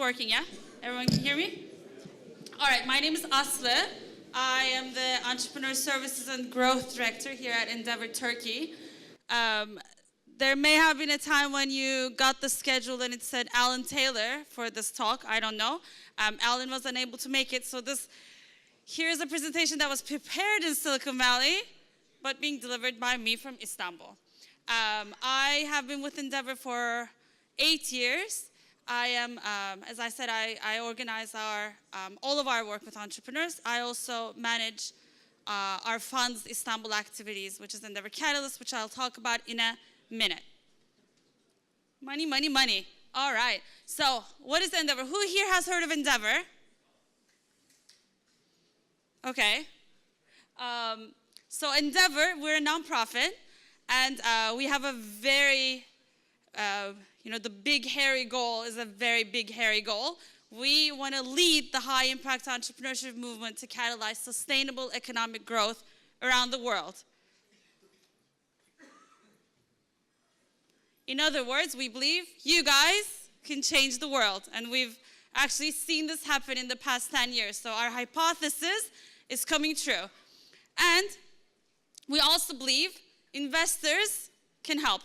working, yeah? Everyone can hear me? All right, my name is Aslı. I am the Entrepreneur Services and Growth Director here at Endeavor Turkey. There may have been a time when you got the schedule and it said Alan Taylor for this talk. I don't know. Alan was unable to make it, so here's a presentation that was prepared in Silicon Valley, but being delivered by me from Istanbul. I have been with Endeavor for 8 years. I am, as I said, I organize all of our work with entrepreneurs. I also manage our fund's Istanbul activities, which is Endeavor Catalyst, which I'll talk about in a minute. Money, money, money. All right. So what is Endeavor? Who here has heard of Endeavor? Okay. So Endeavor, we're a nonprofit, and we have a very, the big hairy goal is a very big hairy goal. We want to lead the high impact entrepreneurship movement to catalyze sustainable economic growth around the world. In other words, we believe you guys can change the world, and we've actually seen this happen in the past 10 years. So our hypothesis is coming true. And we also believe investors can help.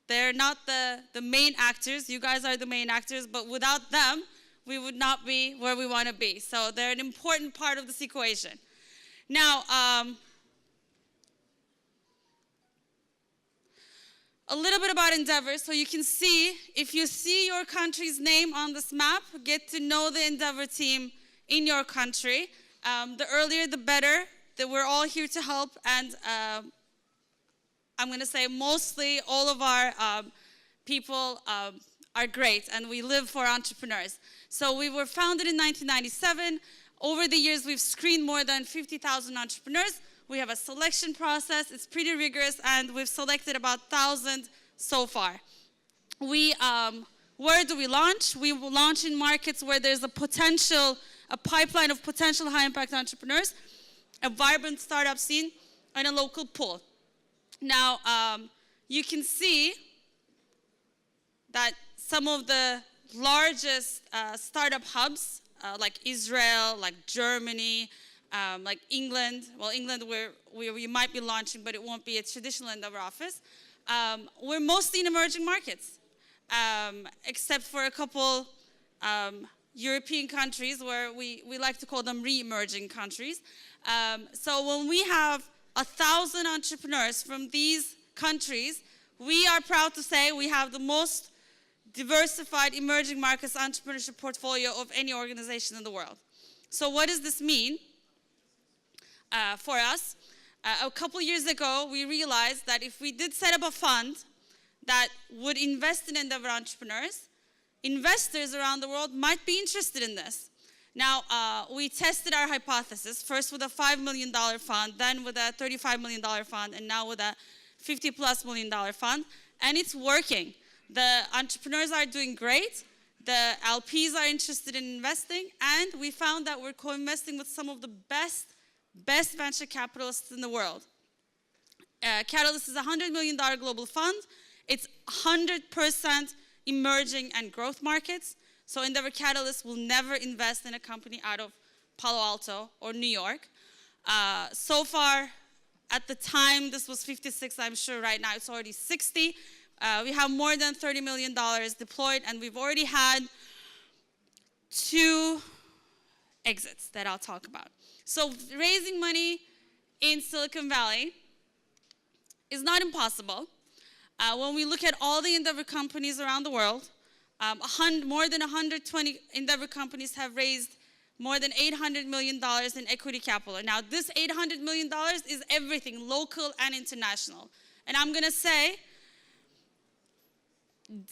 They're not the main actors. You guys are the main actors, but without them, we would not be where we want to be. So they're an important part of this equation. Now, a little bit about Endeavor. So you can see, if you see your country's name on this map, get to know the Endeavor team in your country. The earlier, the better. That we're all here to help, and I'm going to say mostly all of our people are great, and we live for entrepreneurs. So we were founded in 1997. Over the years, we've screened more than 50,000 entrepreneurs. We have a selection process. It's pretty rigorous, and we've selected about 1,000 so far. Where do we launch? We will launch in markets where there's a pipeline of potential high-impact entrepreneurs, a vibrant startup scene, and a local pool. Now, you can see that some of the largest startup hubs, like Israel, like Germany, like England. Well, England, we might be launching, but it won't be a traditional Endeavor office. We're mostly in emerging markets, except for a couple European countries where we like to call them re-emerging countries. So when we have 1,000 entrepreneurs from these countries, we are proud to say we have the most diversified emerging markets entrepreneurship portfolio of any organization in the world. So what does this mean for us? A couple years ago, we realized that if we did set up a fund that would invest in Endeavor entrepreneurs, investors around the world might be interested in this. Now, we tested our hypothesis, first with a $5 million fund, then with a $35 million fund, and now with a $50+ million fund, and it's working. The entrepreneurs are doing great, the LPs are interested in investing, and we found that we're co-investing with some of the best venture capitalists in the world. Catalyst is a $100 million global fund. It's 100% emerging and growth markets. So Endeavor Catalyst will never invest in a company out of Palo Alto or New York. So far, at the time, this was 56. I'm sure right now it's already 60. We have more than $30 million deployed, and we've already had 2 exits that I'll talk about. So raising money in Silicon Valley is not impossible. When we look at all the Endeavor companies around the world, more than 120 Endeavor companies have raised more than $800 million in equity capital. Now, this $800 million is everything, local and international. And I'm going to say,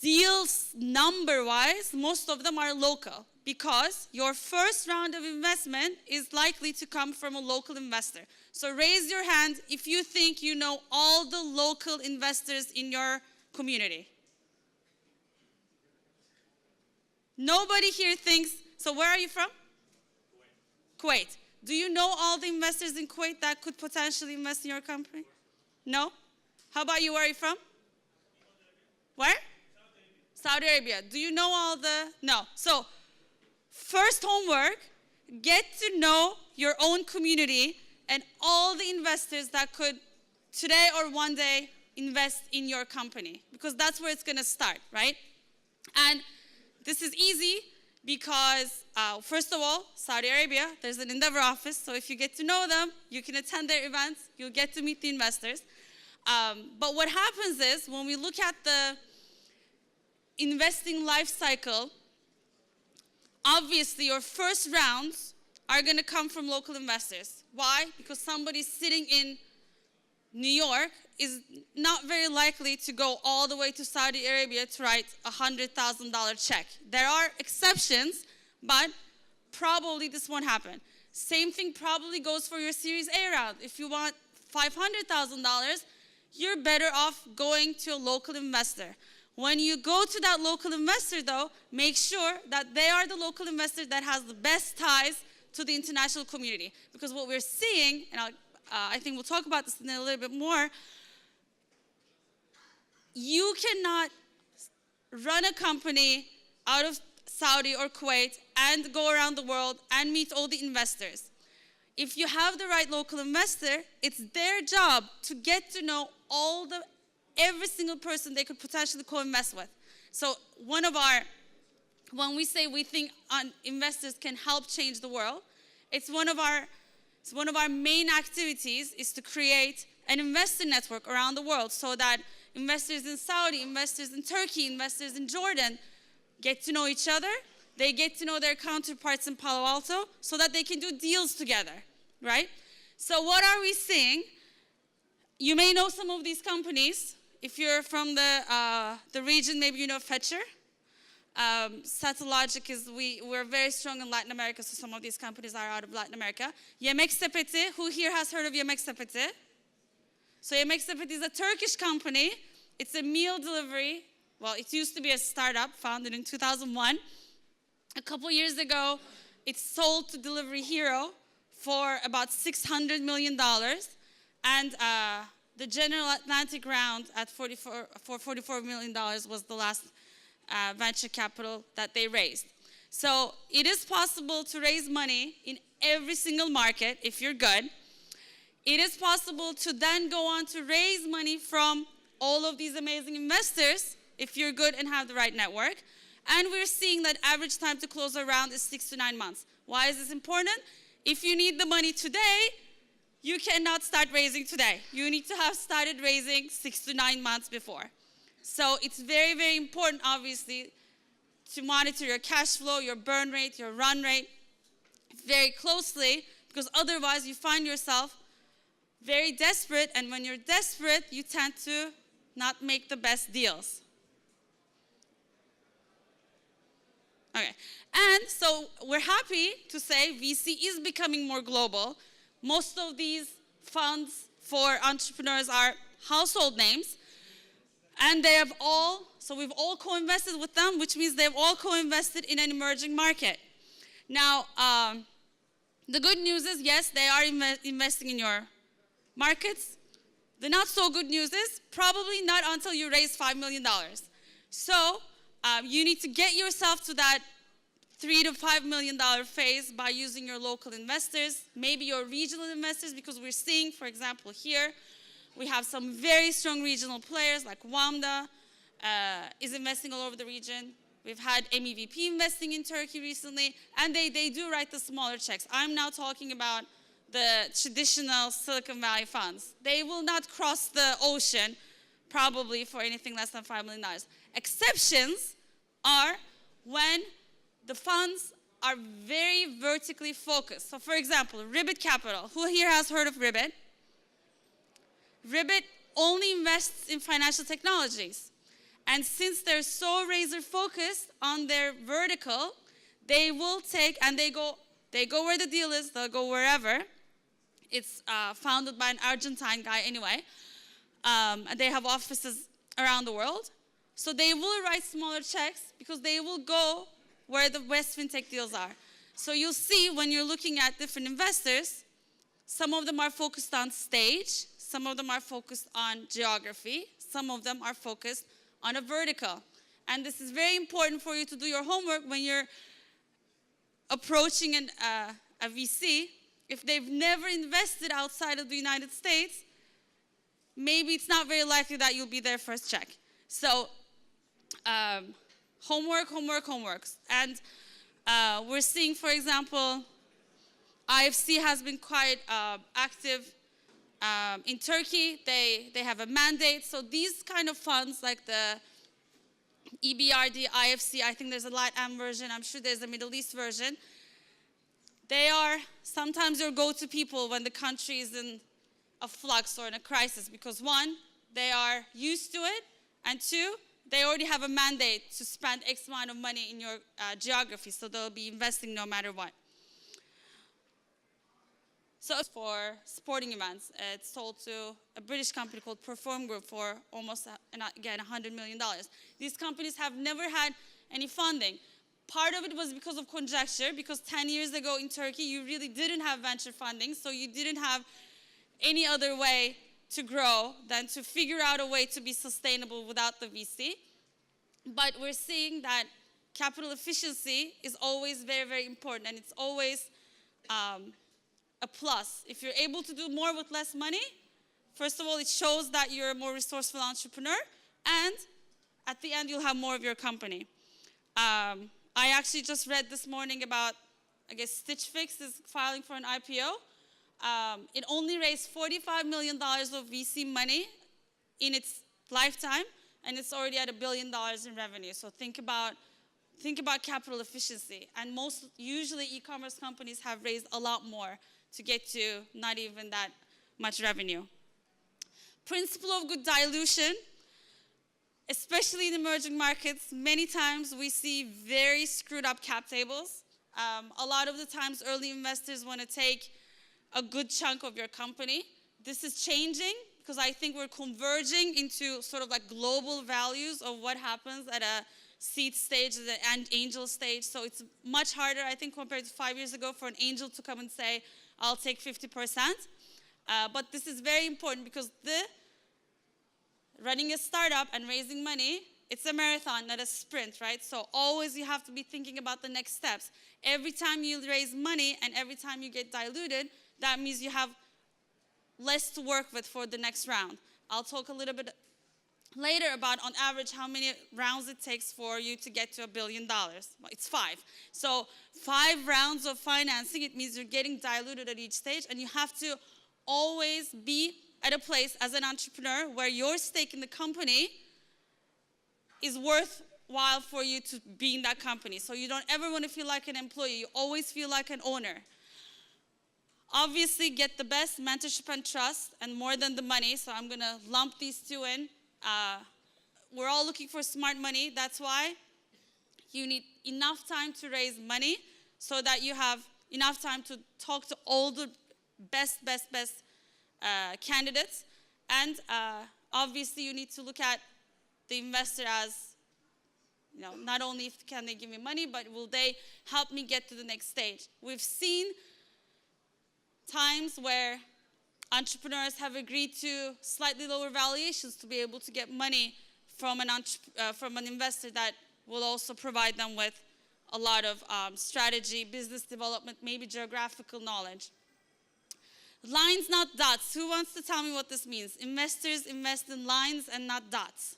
deals number-wise, most of them are local, because your first round of investment is likely to come from a local investor. So raise your hand if you think you know all the local investors in your community. Nobody here thinks, so where are you from? Kuwait. Do you know all the investors in Kuwait that could potentially invest in your company? No? How about you? Where are you from? Where? Saudi Arabia. Do you know all the? No. So First homework, get to know your own community and all the investors that could today or one day invest in your company, because that's where it's going to start, right? And this is easy because, first of all, Saudi Arabia, there's an Endeavor office, so if you get to know them, you can attend their events, you'll get to meet the investors. But what happens is, when we look at the investing life cycle, obviously your first rounds are going to come from local investors. Why? Because somebody sitting in New York is not very likely to go all the way to Saudi Arabia to write a $100,000 check. There are exceptions, but probably this won't happen. Same thing probably goes for your Series A round. If you want $500,000, you're better off going to a local investor. When you go to that local investor, though, make sure that they are the local investor that has the best ties to the international community. Because what we're seeing, and I think we'll talk about this in a little bit more, you cannot run a company out of Saudi or Kuwait and go around the world and meet all the investors. If you have the right local investor, it's their job to get to know every single person they could potentially co-invest with. So when we say we think investors can help change the world, it's one of our main activities is to create an investor network around the world so that investors in Saudi, investors in Turkey, investors in Jordan get to know each other. They get to know their counterparts in Palo Alto so that they can do deals together, right? So what are we seeing? You may know some of these companies. If you're from the region, maybe you know Fetcher. Satellogic we're very strong in Latin America, so some of these companies are out of Latin America. Yemek Sepeti, who here has heard of Yemek Sepeti? So Yemek Sepeti is a Turkish company. It's a meal delivery. Well, it used to be a startup founded in 2001. A couple years ago, it sold to Delivery Hero for about $600 million. And the General Atlantic round for $44 million was the last venture capital that they raised. So it is possible to raise money in every single market if you're good. It is possible to then go on to raise money from all of these amazing investors if you're good and have the right network. And we're seeing that average time to close a round is 6 to 9 months. Why is this important? If you need the money today, you cannot start raising today. You need to have started raising 6 to 9 months before. So it's very, very important, obviously, to monitor your cash flow, your burn rate, your run rate very closely, because otherwise you find yourself very desperate, and when you're desperate, you tend to not make the best deals. Okay, and so we're happy to say VC is becoming more global. Most of these funds for entrepreneurs are household names, and we've all co-invested with them, which means they've all co-invested in an emerging market. Now, the good news is, yes, they are investing in your markets. The not so good news is probably not until you raise $5 million. So you need to get yourself to that $3 to $5 million phase by using your local investors, maybe your regional investors, because we're seeing, for example, here, we have some very strong regional players like WAMDA is investing all over the region. We've had MEVP investing in Turkey recently, and they do write the smaller checks. I'm now talking about the traditional Silicon Valley funds. They will not cross the ocean probably for anything less than $5 million. Exceptions are when the funds are very vertically focused. So for example, Ribbit Capital. Who here has heard of Ribbit? Ribbit only invests in financial technologies. And since they're so razor focused on their vertical, they will take, and they go where the deal is, they'll go wherever. It's founded by an Argentine guy anyway. And they have offices around the world. So they will write smaller checks because they will go where the best fintech deals are. So you'll see when you're looking at different investors, some of them are focused on stage, some of them are focused on geography, some of them are focused on a vertical. And this is very important for you to do your homework when you're approaching a VC, if they've never invested outside of the United States, maybe it's not very likely that you'll be their first check. So homework. And we're seeing, for example, IFC has been quite active in Turkey. They have a mandate. So these kind of funds like the EBRD, IFC, I think there's a LatAm version, I'm sure there's a Middle East version. They are sometimes your go-to people when the country is in a flux or in a crisis, because one, they are used to it, and two, they already have a mandate to spend X amount of money in your geography, so they'll be investing no matter what. So for sporting events, it's sold to a British company called Perform Group for almost, again, $100 million. These companies have never had any funding. Part of it was because of conjecture, because 10 years ago in Turkey, you really didn't have venture funding, so you didn't have any other way to grow than to figure out a way to be sustainable without the VC. But we're seeing that capital efficiency is always very, very important, and it's always a plus. If you're able to do more with less money, first of all, it shows that you're a more resourceful entrepreneur, and at the end, you'll have more of your company. I actually just read this morning about, I guess, Stitch Fix is filing for an IPO. It only raised $45 million of VC money in its lifetime, and it's already at $1 billion in revenue. So think about capital efficiency. And usually e-commerce companies have raised a lot more to get to not even that much revenue. Principle of good dilution, especially in emerging markets, many times we see very screwed up cap tables. A lot of the times early investors want to take a good chunk of your company. This is changing because I think we're converging into sort of like global values of what happens at a seed stage and angel stage. So it's much harder, I think, compared to 5 years ago for an angel to come and say, I'll take 50%. But this is very important because running a startup and raising money, it's a marathon, not a sprint, right? So always you have to be thinking about the next steps. Every time you raise money and every time you get diluted, that means you have less to work with for the next round. I'll talk a little bit later about, on average, how many rounds it takes for you to get to $1 billion. Well, it's 5. So 5 rounds of financing, it means you're getting diluted at each stage, and you have to always be at a place as an entrepreneur where your stake in the company is worthwhile for you to be in that company. So you don't ever want to feel like an employee. You always feel like an owner. Obviously, get the best mentorship and trust, and more than the money. So I'm going to lump these two in. We're all looking for smart money. That's why you need enough time to raise money so that you have enough time to talk to all the best candidates. And obviously, you need to look at the investor as, not only can they give me money, but will they help me get to the next stage. We've seen times where entrepreneurs have agreed to slightly lower valuations to be able to get money from an investor that will also provide them with a lot of strategy, business development, maybe geographical knowledge. Lines, not dots. Who wants to tell me what this means? Investors invest in lines and not dots.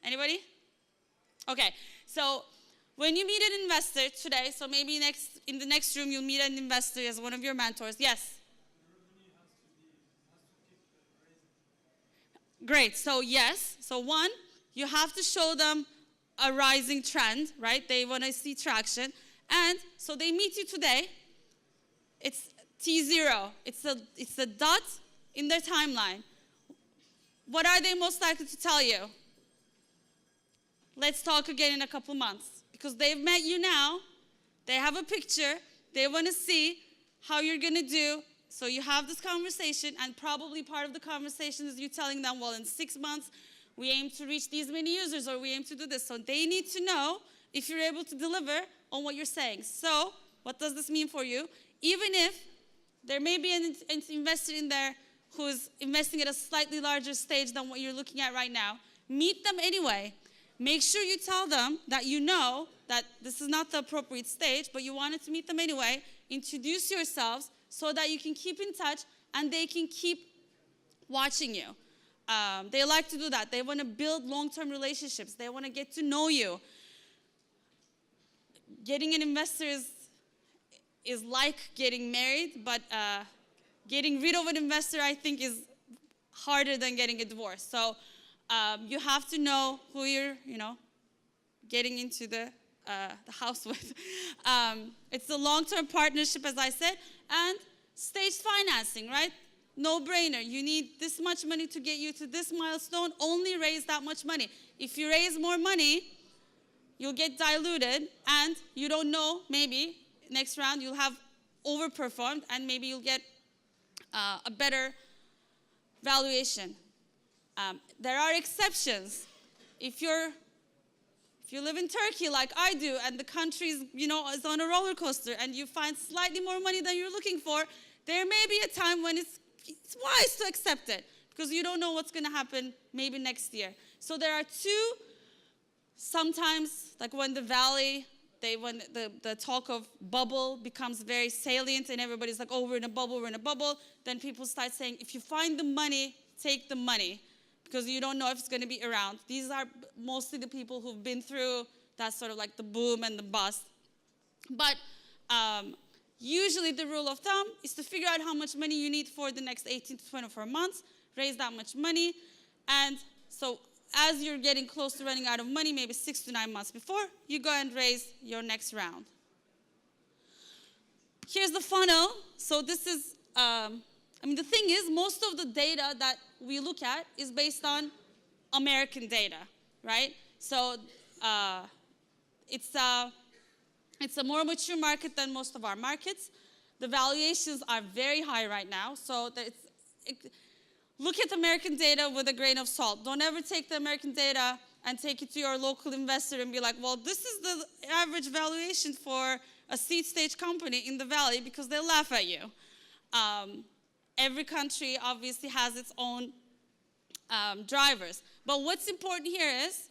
Anybody? Okay, so when you meet an investor today, so maybe in the next room you'll meet an investor as one of your mentors. Yes? Great, so yes. So one, you have to show them a rising trend, right? They want to see traction. And so they meet you today. It's T0. It's a dot in their timeline. What are they most likely to tell you? Let's talk again in a couple months. Because they've met you now. They have a picture. They want to see how you're going to do. So you have this conversation, and probably part of the conversation is you telling them, well, in 6 months, we aim to reach these many users, or we aim to do this. So they need to know if you're able to deliver on what you're saying. So what does this mean for you? Even if there may be an investor in there who's investing at a slightly larger stage than what you're looking at right now, meet them anyway. Make sure you tell them that you know that this is not the appropriate stage, but you wanted to meet them anyway, introduce yourselves so that you can keep in touch and they can keep watching you. They like to do that. They want to build long-term relationships. They want to get to know you. Getting an investor is like getting married, but getting rid of an investor, I think, is harder than getting a divorce. So you have to know who you're, getting into the house with. It's a long-term partnership, as I said, and staged financing, right? No-brainer. You need this much money to get you to this milestone. Only raise that much money. If you raise more money, you'll get diluted, and you don't know, maybe next round you'll have overperformed, and maybe you'll get a better valuation. There are exceptions. If you live in Turkey like I do, and the country is, is on a roller coaster, and you find slightly more money than you're looking for, there may be a time when it's wise to accept it, because you don't know what's going to happen maybe next year. So there are two, sometimes, like when the valley, when the talk of bubble becomes very salient, and everybody's like, oh, we're in a bubble, then people start saying, if you find the money, take the money, because you don't know if it's going to be around. These are mostly the people who've been through that sort of like the boom and the bust. But usually the rule of thumb is to figure out how much money you need for the next 18 to 24 months, raise that much money, and so as you're getting close to running out of money, maybe 6 to 9 months before, you go and raise your next round. Here's the funnel. So this is, the thing is, most of the data that we look at is based on American data, right? So it's a more mature market than most of our markets. The valuations are very high right now, so look at American data with a grain of salt. Don't ever take the American data and take it to your local investor and be like, well, this is the average valuation for a seed stage company in the valley, because they'll laugh at you. Every country obviously has its own drivers. But what's important here is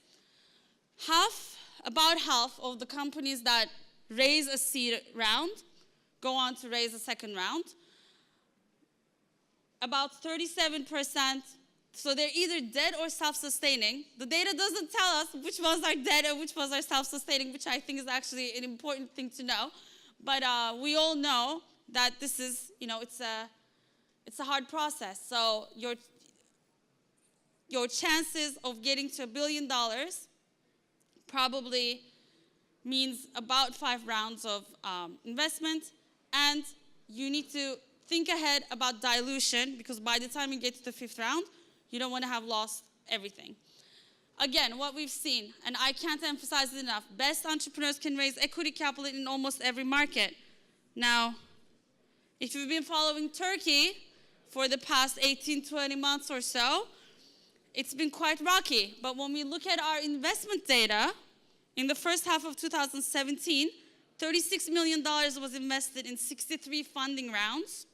about half of the companies that raise a seed round go on to raise a second round. About 37%, so they're either dead or self-sustaining. The data doesn't tell us which ones are dead and which ones are self-sustaining, which I think is actually an important thing to know. But we all know that this is, it's a hard process. So your chances of getting to $1 billion probably means about 5 rounds of investment, and you need to think ahead about dilution, because by the time you get to the 5th round, you don't want to have lost everything. Again, what we've seen, and I can't emphasize it enough, best entrepreneurs can raise equity capital in almost every market. Now, if you've been following Turkey for the past 18, 20 months or so, it's been quite rocky. But when we look at our investment data, in the first half of 2017, $36 million was invested in 63 funding rounds.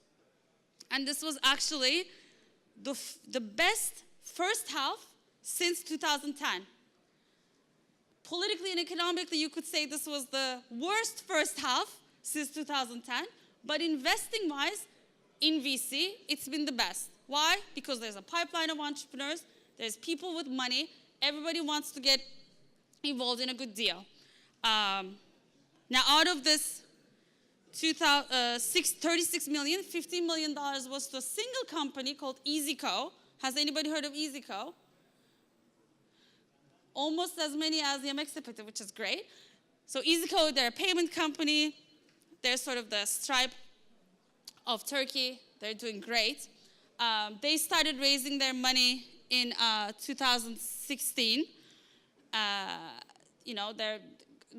And this was actually the best first half since 2010. Politically and economically, you could say this was the worst first half since 2010. But investing-wise, in VC, it's been the best. Why? Because there's a pipeline of entrepreneurs. There's people with money. Everybody wants to get involved in a good deal. Now, out of this 36 million, $15 million was to a single company called EasyCo. Has anybody heard of EasyCo? Almost as many as the Yemek, which is great. So EasyCo, they're a payment company. They're sort of the Stripe of Turkey. They're doing great. They started raising their money in 2016. They're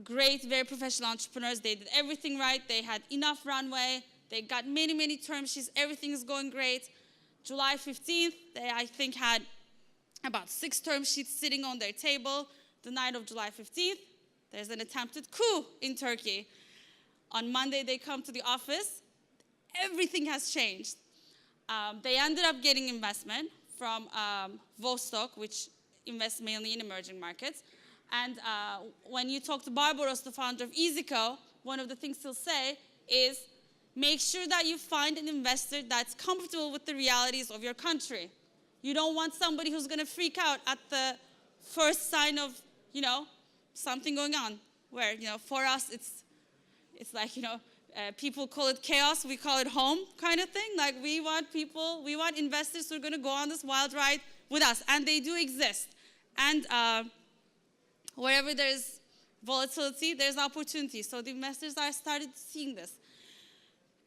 great, very professional entrepreneurs. They did everything right. They had enough runway. They got many, many term sheets. Everything is going great. July 15th, they, I think, had about 6 term sheets sitting on their table. The night of July 15th, there's an attempted coup in Turkey. On Monday, they come to the office. Everything has changed. They ended up getting investment from Vostok, which invests mainly in emerging markets. And when you talk to Barbaros, the founder of EasyCo, one of the things he'll say is, make sure that you find an investor that's comfortable with the realities of your country. You don't want somebody who's going to freak out at the first sign of, something going on. Where, for us, it's like, people call it chaos, we call it home kind of thing. Like we want investors who are going to go on this wild ride with us, and they do exist. And wherever there's volatility, there's opportunity. So the investors are started seeing this.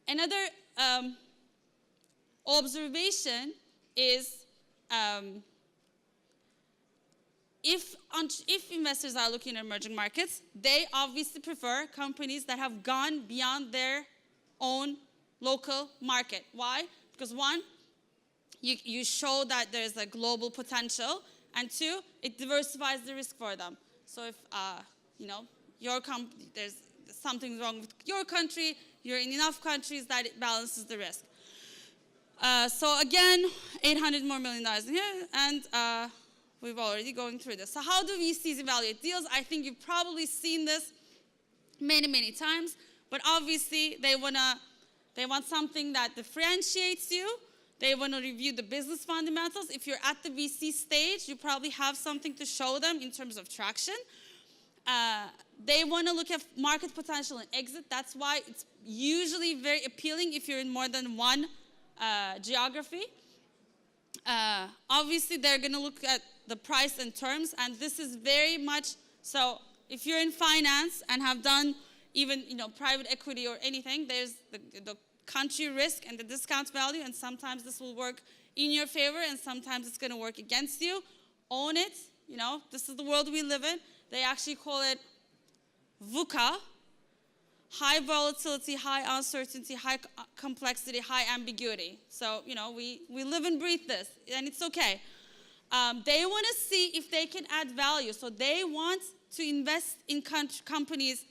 Another observation is if investors are looking at emerging markets, they obviously prefer companies that have gone beyond their own local market. Why? Because one, you show that there's a global potential, and two, it diversifies the risk for them. So if there's something wrong with your country, you're in enough countries that it balances the risk. So again, $800 million more in here, and we've already going through this. So how do VCs evaluate deals? I think you've probably seen this many, many times, but obviously they want something that differentiates you. They want to review the business fundamentals. If you're at the VC stage, you probably have something to show them in terms of traction. They want to look at market potential and exit. That's why it's usually very appealing if you're in more than one geography. Obviously, they're going to look at the price and terms, and this is very much so. If you're in finance and have done even private equity or anything, there's the country risk and the discount value, and sometimes this will work in your favor, and sometimes it's going to work against you. Own it. This is the world we live in. They actually call it VUCA. High volatility, high uncertainty, high complexity, high ambiguity. So, we live and breathe this, and it's okay. They want to see if they can add value. So they want to invest in companies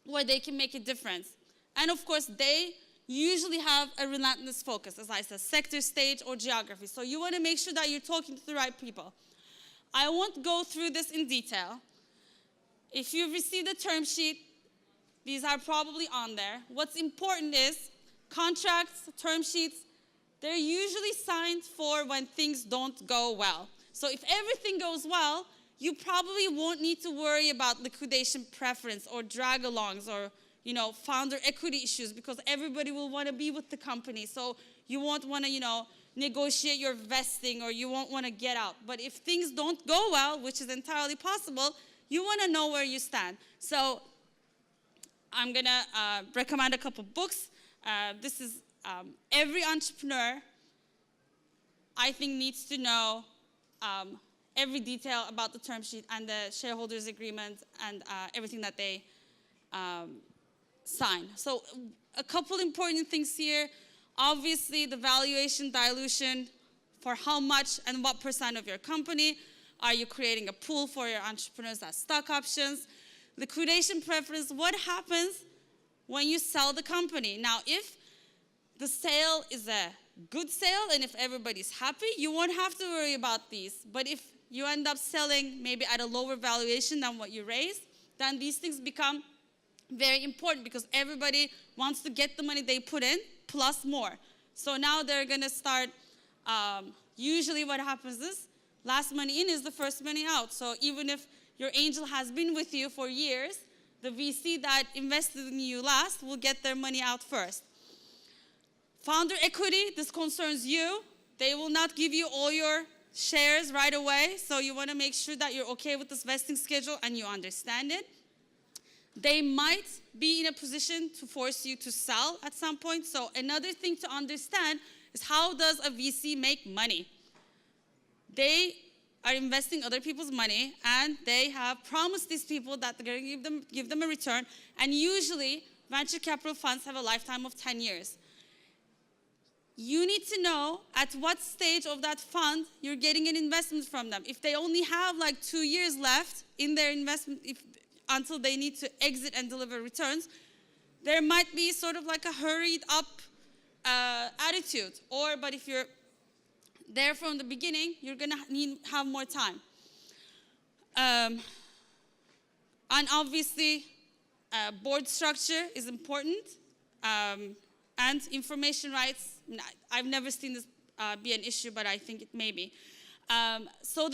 where they can make a difference. And of course, they usually have a relentless focus, as I said, sector, stage, or geography. So you want to make sure that you're talking to the right people. I won't go through this in detail. If you've received a term sheet, these are probably on there. What's important is contracts, term sheets, they're usually signed for when things don't go well. So if everything goes well, you probably won't need to worry about liquidation preference or drag-alongs or founder equity issues, because everybody will want to be with the company. So you won't want to negotiate your vesting, or you won't want to get out. But if things don't go well, which is entirely possible, you want to know where you stand. So I'm going to recommend a couple books. This is every entrepreneur, I think, needs to know every detail about the term sheet and the shareholders agreement and everything that they sign. So a couple important things here. Obviously, the valuation dilution, for how much and what % of your company. Are you creating a pool for your entrepreneurs as stock options? Liquidation preference, what happens when you sell the company? Now, if the sale is a good sale and if everybody's happy, you won't have to worry about these. But if you end up selling maybe at a lower valuation than what you raised, then these things become very important, because everybody wants to get the money they put in plus more. So now they're going to start, usually what happens is last money in is the first money out. So even if your angel has been with you for years, the VC that invested in you last will get their money out first. Founder equity, this concerns you. They will not give you all your shares right away, so you want to make sure that you're okay with this vesting schedule and you understand it. They might be in a position to force you to sell at some point. So another thing to understand is, how does a VC make money? They are investing other people's money, and they have promised these people that they're going to give them a return. And usually, venture capital funds have a lifetime of 10 years. You need to know at what stage of that fund you're getting an investment from them. If they only have like 2 years left in their investment, until they need to exit and deliver returns, there might be sort of like a hurried up attitude. But if you're there from the beginning, you're going to have more time. And obviously, board structure is important. And information rights, I've never seen this be an issue, but I think it may be. So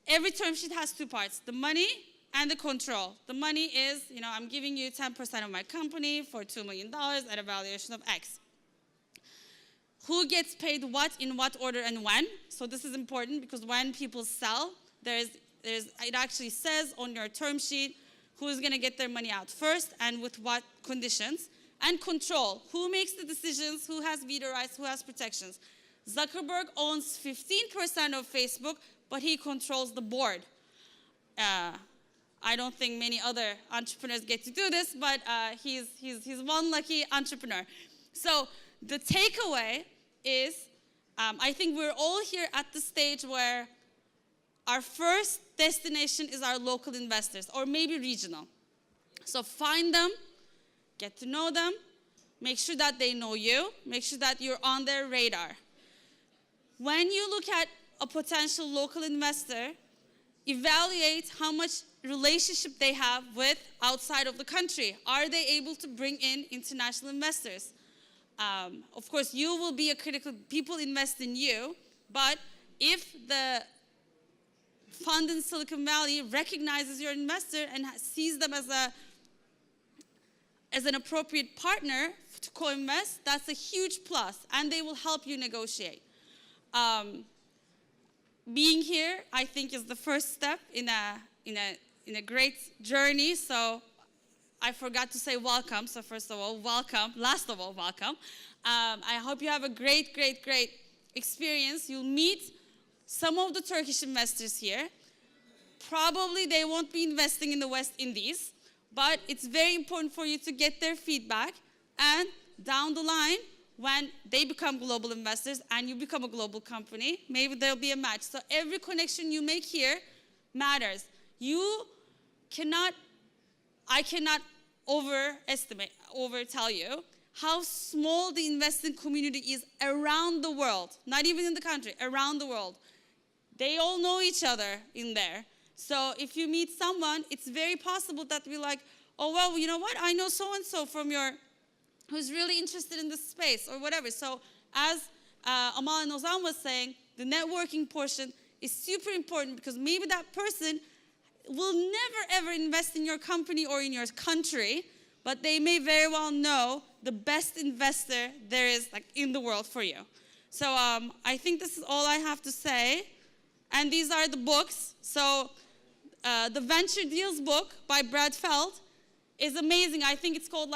every term sheet has two parts, the money and the control. The money is, I'm giving you 10% of my company for $2 million at a valuation of X. Who gets paid what, in what order, and when? So this is important because when people sell, it actually says on your term sheet who's going to get their money out first and with what conditions. And control, who makes the decisions, who has veto rights, who has protections. Zuckerberg owns 15% of Facebook, but he controls the board. I don't think many other entrepreneurs get to do this, but he's one lucky entrepreneur. So the takeaway is, I think we're all here at the stage where our first destination is our local investors, or maybe regional. So find them, get to know them, make sure that they know you, make sure that you're on their radar. When you look at a potential local investor, evaluate how much relationship they have with outside of the country. Are they able to bring in international investors? Of course, you will be a critical, people invest in you, but if the fund in Silicon Valley recognizes your investor and sees them as an appropriate partner to co-invest, that's a huge plus, and they will help you negotiate. Being here, I think, is the first step in a great journey. So I forgot to say welcome. So first of all, welcome. Last of all, welcome. I hope you have a great, great, great experience. You'll meet some of the Turkish investors here. Probably they won't be investing in the West Indies, but it's very important for you to get their feedback, and down the line, when they become global investors and you become a global company, maybe there'll be a match. So every connection you make here matters. I cannot tell you how small the investing community is around the world, not even in the country, around the world. They all know each other in there. So if you meet someone, it's very possible that we're like, oh, well, you know what? I know so-and-so who's really interested in this space or whatever. So as Amal and Ozan was saying, the networking portion is super important because maybe that person will never, ever invest in your company or in your country, but they may very well know the best investor there is in the world for you. So I think this is all I have to say. And these are the books. So the Venture Deals book by Brad Feld is amazing. I think it's called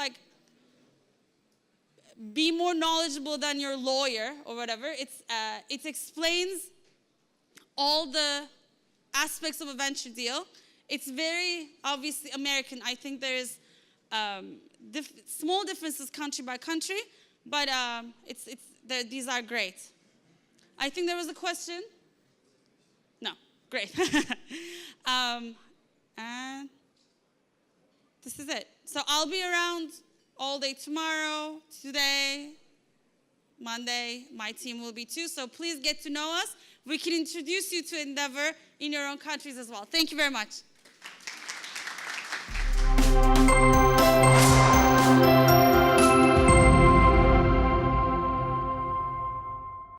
Be More Knowledgeable Than Your Lawyer or whatever. It explains all the aspects of a venture deal. It's very obviously American. I think there's small differences country by country, but these are great. I think there was a question. No, great. And this is it. So I'll be around all day tomorrow, today, Monday. My team will be too. So please get to know us. We can introduce you to Endeavor in your own countries as well. Thank you very much.